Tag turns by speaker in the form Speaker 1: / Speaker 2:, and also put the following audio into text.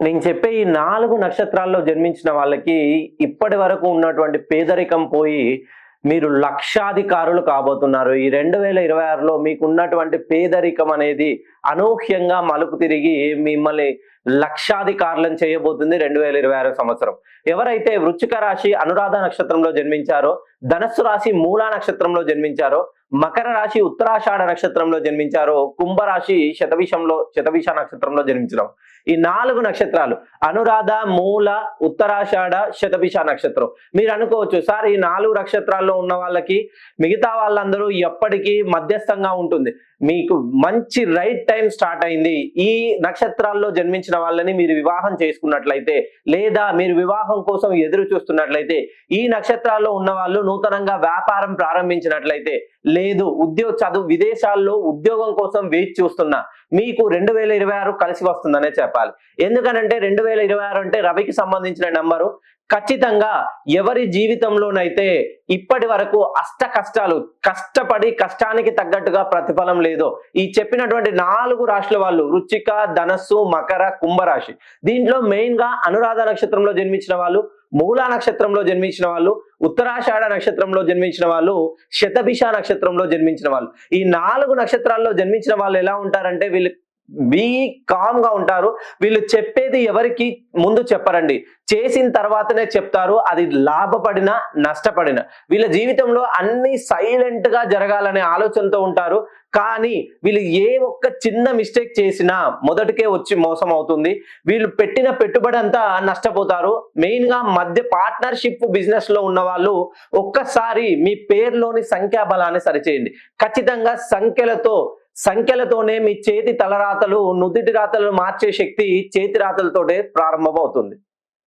Speaker 1: నేను చెప్పే ఈ 4 నక్షత్రాల్లో జన్మించిన వాళ్ళకి ఇప్పటి వరకు ఉన్నటువంటి పేదరికం పోయి మీరు లక్షాధికారులు కాబోతున్నారు. ఈ 2026లో మీకున్నటువంటి పేదరికం అనేది అనూహ్యంగా మలుపు తిరిగి మిమ్మల్ని లక్షాధికారులను చేయబోతుంది 2026 సంవత్సరం. ఎవరైతే వృశ్చిక రాశి అనురాధ నక్షత్రంలో జన్మించారో, ధనస్సు రాశి మూలా నక్షత్రంలో జన్మించారో, మకర రాశి ఉత్తరాషాఢ నక్షత్రంలో జన్మించారో, కుంభరాశి శతభిష నక్షత్రంలో జన్మించడం. ఈ 4 నక్షత్రాలు అనురాధ, మూల, ఉత్తరాషాఢ, శతభిష నక్షత్రం. మీరు అనుకోవచ్చు, సార్ ఈ 4 నక్షత్రాల్లో ఉన్న వాళ్ళకి మిగతా వాళ్ళందరూ ఎప్పటికీ మధ్యస్థంగా ఉంటుంది, మీకు మంచి రైట్ టైం స్టార్ట్ అయింది, ఈ నక్షత్రాల్లో జన్మించిన వాళ్ళని మీరు వివాహం చేసుకున్నట్లయితే, లేదా మీరు వివాహం కోసం ఎదురు చూస్తున్నట్లయితే, ఈ నక్షత్రాల్లో ఉన్న వాళ్ళు నూతనంగా వ్యాపారం ప్రారంభించినట్లయితే, లేదు విదేశాల్లో ఉద్యోగం కోసం వేచి చూస్తున్నా, మీకు 2026 కలిసి వస్తుందనే చెప్పాలి. ఎందుకనంటే 2026 అంటే రవికి సంబంధించిన నంబరు. ఖచ్చితంగా ఎవరి జీవితంలోనైతే ఇప్పటి వరకు కష్టాలు కష్టపడి కష్టానికి తగ్గట్టుగా ప్రతిఫలం లేదో, ఈ చెప్పినటువంటి 4 రాశుల వాళ్ళు వృశ్చిక, ధనస్సు, మకర, కుంభరాశి, దీంట్లో మెయిన్ గా అనురాధ నక్షత్రంలో జన్మించిన వాళ్ళు, మూలా నక్షత్రంలో జన్మించిన వాళ్ళు, ఉత్తరాషాఢ నక్షత్రంలో జన్మించిన వాళ్ళు, శతభిష నక్షత్రంలో జన్మించిన వాళ్ళు, ఈ 4 నక్షత్రాల్లో జన్మించిన వాళ్ళు ఎలా ఉంటారంటే వీళ్ళు కామ్ గా ఉంటారు. వీళ్ళు చెప్పేది ఎవరికి ముందు చెప్పరండి, చేసిన తర్వాతనే చెప్తారు. అది లాభపడినా నష్టపడినా వీళ్ళ జీవితంలో అన్ని సైలెంట్ గా జరగాలనే ఆలోచనతో ఉంటారు. కానీ వీళ్ళు ఏ ఒక్క చిన్న మిస్టేక్ చేసినా మొదటికే వచ్చి మోసం అవుతుంది. వీళ్ళు పెట్టిన పెట్టుబడి అంతా నష్టపోతారు. మెయిన్ గా మధ్య పార్ట్నర్షిప్ బిజినెస్ లో ఉన్న వాళ్ళు ఒక్కసారి మీ పేరులోని సంఖ్యాబలాన్ని సరిచేయండి. ఖచ్చితంగా సంఖ్యలతోనే మీ చేతి తలరాతలు నుదిటి రాతలు మార్చే శక్తి చేతి రాతలతోటే ప్రారంభమవుతుంది.